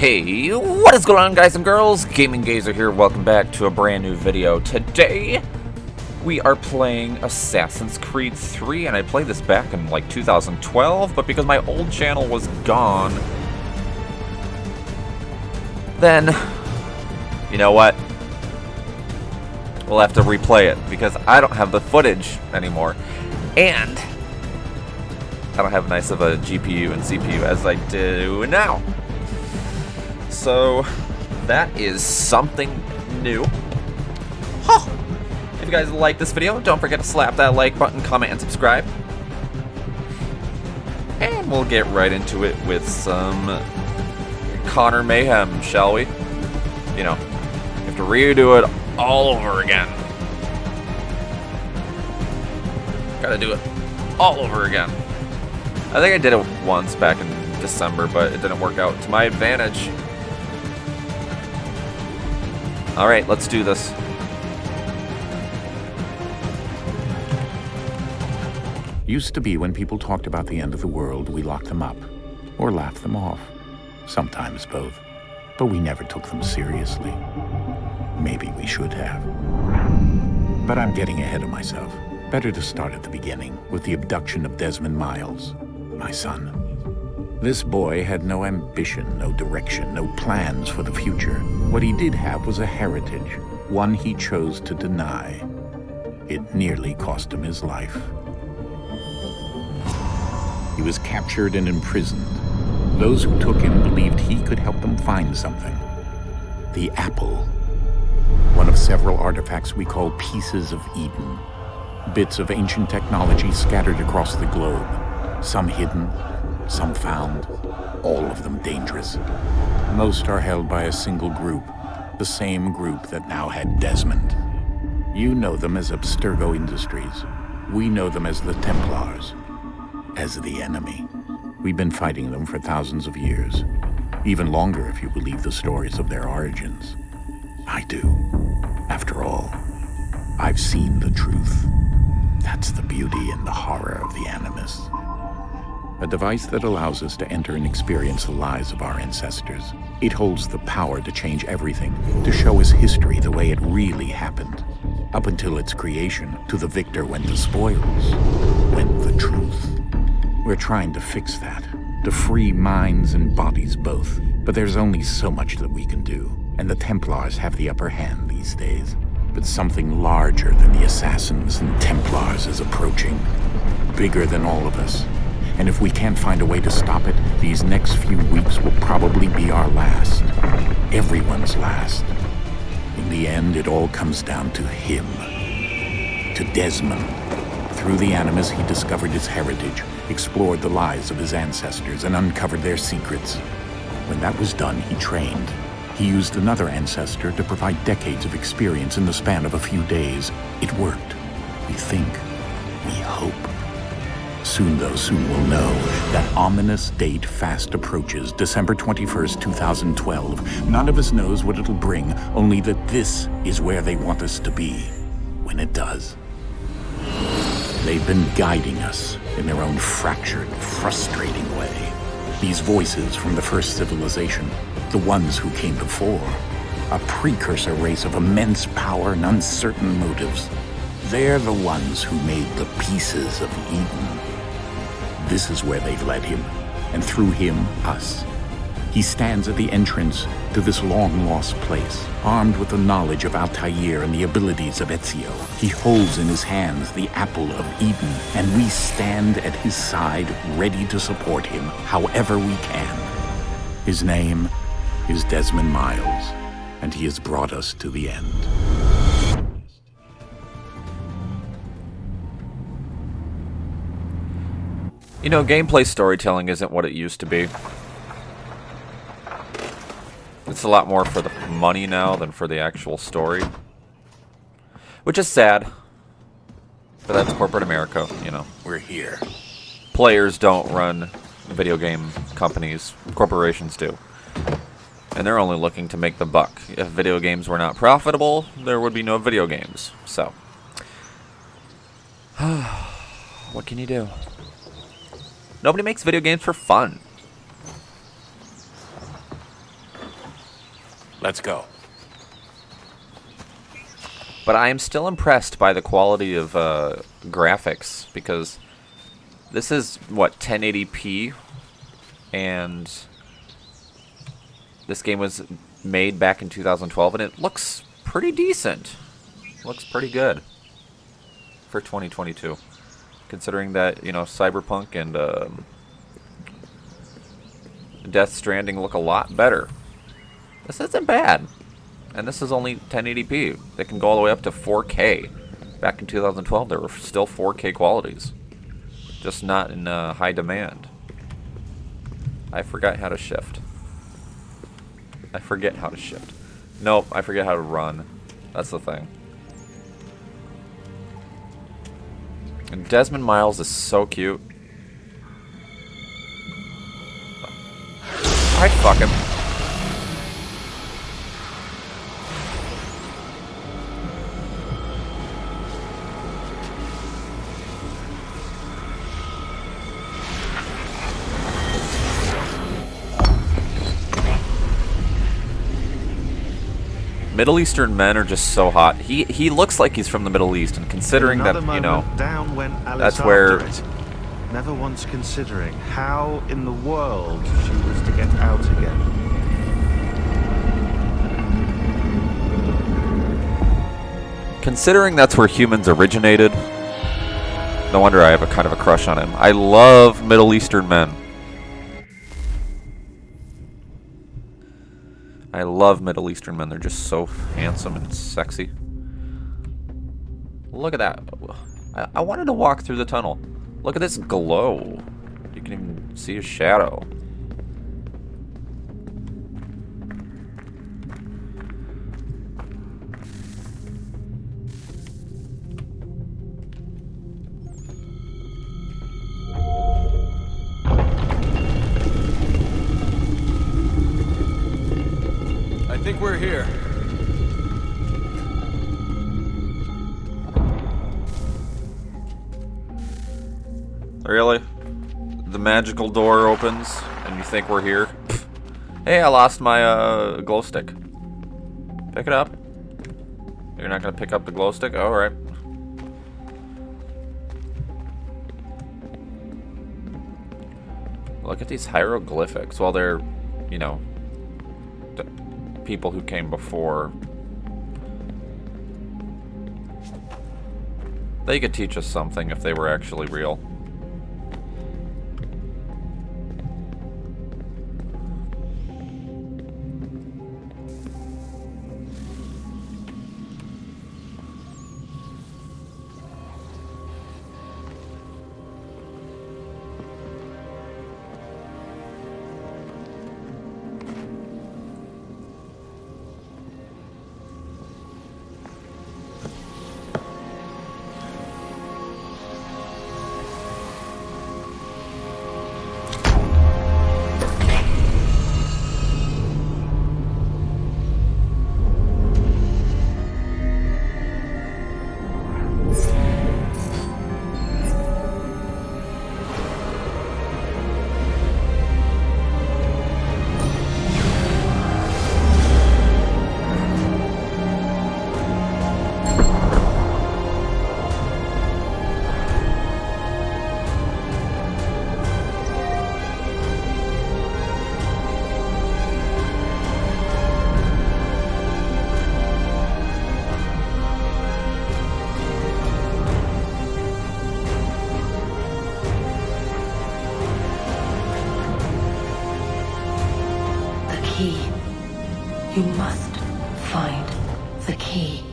Hey, what is going on, guys and girls? GamingGazer here. Welcome back to a brand new video. Today, we are playing Assassin's Creed 3, and I played this back in like 2012, but because my old channel was gone, then, you know what? We'll have to replay it, because I don't have the footage anymore, and I don't have nice of a GPU and CPU as I do now. So, that is something new. Huh. If you guys like this video, don't forget to slap that like button, comment, and subscribe. And we'll get right into it with some Connor Mayhem, shall we? You know, you have to redo it all over again. Gotta do it all over again. I think I did it once back in December, but it didn't work out to my advantage. Alright, let's do this. Used to be when people talked about the end of the world, we locked them up. Or laughed them off. Sometimes both. But we never took them seriously. Maybe we should have. But I'm getting ahead of myself. Better to start at the beginning, with the abduction of Desmond Miles, my son. This boy had no ambition, no direction, no plans for the future. What he did have was a heritage, one he chose to deny. It nearly cost him his life. He was captured and imprisoned. Those who took him believed he could help them find something. The apple. One of several artifacts we call pieces of Eden. Bits of ancient technology scattered across the globe. Some hidden, some found, all of them dangerous. Most are held by a single group, the same group that now had Desmond. You know them as Abstergo Industries. We know them as the Templars, as the enemy. We've been fighting them for thousands of years, even longer if you believe the stories of their origins. I do. After all, I've seen the truth. That's the beauty and the horror of the Animus. A device that allows us to enter and experience the lives of our ancestors. It holds the power to change everything, to show us history the way it really happened. Up until its creation, to the victor went the spoils, went the truth. We're trying to fix that, to free minds and bodies both. But there's only so much that we can do, and the Templars have the upper hand these days. But something larger than the Assassins and Templars is approaching, bigger than all of us. And if we can't find a way to stop it, these next few weeks will probably be our last. Everyone's last. In the end, it all comes down to him. To Desmond. Through the Animus, he discovered his heritage, explored the lives of his ancestors, and uncovered their secrets. When that was done, he trained. He used another ancestor to provide decades of experience in the span of a few days. It worked. We think. We hope. Soon, though, soon we'll know. That ominous date fast approaches, December 21st, 2012. None of us knows what it'll bring, only that this is where they want us to be, when it does. They've been guiding us in their own fractured, frustrating way. These voices from the first civilization, the ones who came before, a precursor race of immense power and uncertain motives. They're the ones who made the pieces of Eden. This is where they've led him, and through him, us. He stands at the entrance to this long-lost place, armed with the knowledge of Altair and the abilities of Ezio. He holds in his hands the apple of Eden, and we stand at his side, ready to support him however we can. His name is Desmond Miles, and he has brought us to the end. You know, gameplay storytelling isn't what it used to be. It's a lot more for the money now than for the actual story. Which is sad. But that's corporate America, you know. We're here. Players don't run video game companies. Corporations do. And they're only looking to make the buck. If video games were not profitable, there would be no video games. So. What can you do? Nobody makes video games for fun. Let's go. But I am still impressed by the quality of graphics, because this is, what, 1080p? And this game was made back in 2012, and it looks pretty decent. Looks pretty good for 2022. Considering that, you know, Cyberpunk and Death Stranding look a lot better. This isn't bad. And this is only 1080p. They can go all the way up to 4K. Back in 2012, there were still 4K qualities. Just not in high demand. I forgot how to shift. I forget how to shift. Nope, I forget how to run. That's the thing. And Desmond Miles is so cute. I'd fuck him. Middle Eastern men are just so hot. He looks like he's from the Middle East, and considering that, you know, down went Alice that's where... after it, never once considering how in the world she was to get out again. Considering that's where humans originated, no wonder I have a kind of a crush on him. I love Middle Eastern men. I love Middle Eastern men. They're just so handsome and sexy. Look at that. I wanted to walk through the tunnel. Look at this glow. You can even see his shadow. I think we're here. Really? The magical door opens and you think we're here? Pfft. Hey, I lost my glow stick. Pick it up. You're not gonna pick up the glow stick? Oh, alright. Look at these hieroglyphics. Well, they're, you know, people who came before. They could teach us something if they were actually real. You must find the key.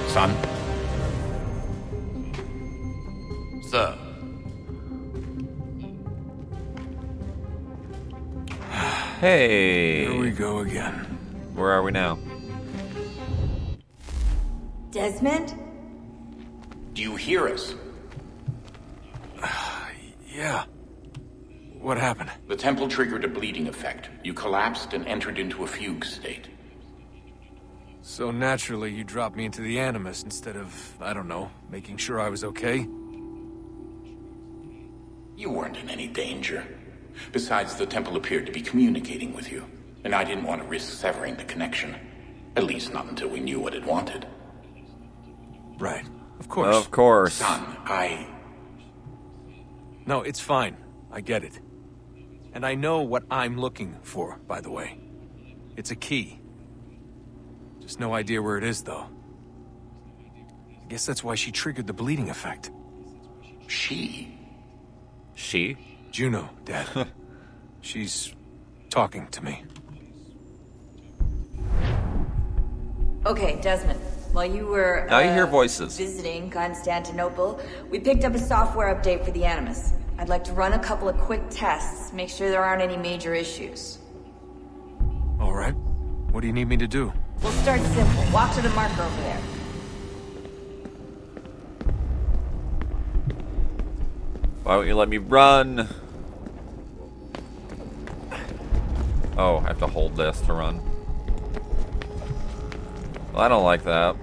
Son? Sir. Hey. Here we go again. Where are we now? Desmond? Do you hear us? Yeah. What happened? The temple triggered a bleeding effect. You collapsed and entered into a fugue state. So naturally, you dropped me into the Animus instead of, I don't know, making sure I was okay? You weren't in any danger. Besides, the temple appeared to be communicating with you, and I didn't want to risk severing the connection. At least not until we knew what it wanted. Right. Of course. Of course. Son, No, it's fine. I get it. And I know what I'm looking for, by the way. It's a key. Just no idea where it is, though. I guess that's why she triggered the bleeding effect. She? She? Juno, Dad. She's talking to me. Okay, Desmond. While you were Now you hear voices. visiting Constantinople, we picked up a software update for the Animus. I'd like to run a couple of quick tests, make sure there aren't any major issues. All right. What do you need me to do? We'll start simple. Walk to the marker over there. Why don't you let me run? Oh, I have to hold this to run. Well, I don't like that.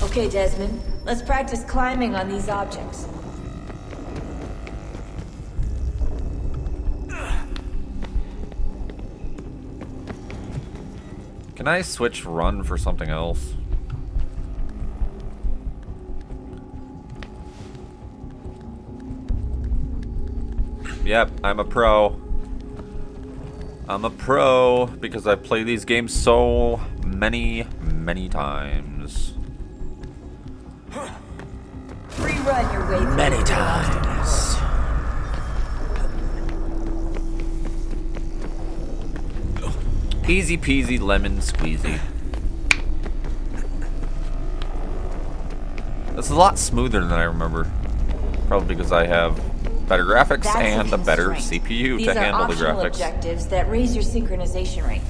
Okay, Desmond. Let's practice climbing on these objects. Can I switch run for something else? Yep, I'm a pro. I'm a pro because I've played these games so many times. Free run your way through Many the times. Easy peasy lemon squeezy. This is a lot smoother than I remember. Probably because I have better graphics That's and a better constraint. CPU These to handle the are optional graphics. objectives that raise your synchronization rate.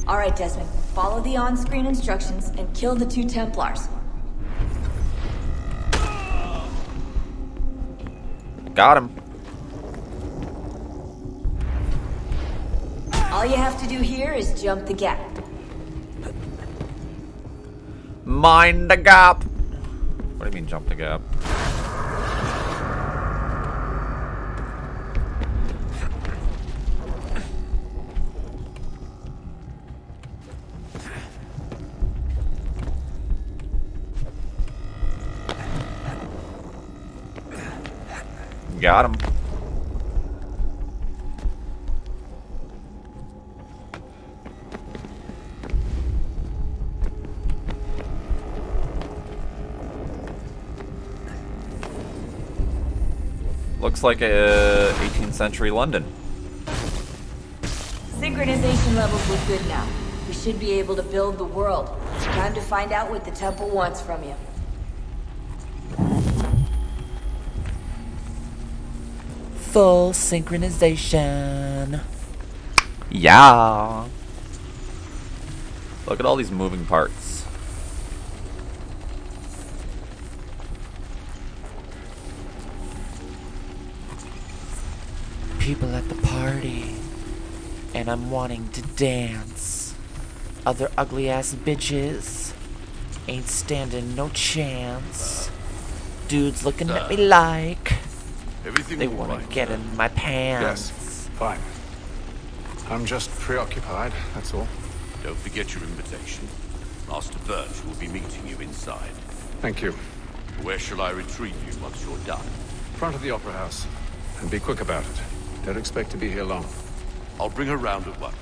All right, Desmond. Follow the on-screen instructions and kill the 2 Templars. Got him. All you have to do here is jump the gap. Mind the gap. What do you mean jump the gap? Got him. Looks like a 18th century London. Synchronization levels look good now. We should be able to build the world. Time to find out what the temple wants from you. Full synchronization. Yeah. Look at all these moving parts. People at the party, and I'm wanting to dance. Other ugly ass bitches ain't standing no chance. Dudes looking at me like Everything they all want right? to get in my pants. Yes, fine. I'm just preoccupied, that's all. Don't forget your invitation. Master Birch will be meeting you inside. Thank you. Where shall I retrieve you once you're done? Front of the Opera House. And be quick about it. Don't expect to be here long. I'll bring her round at once.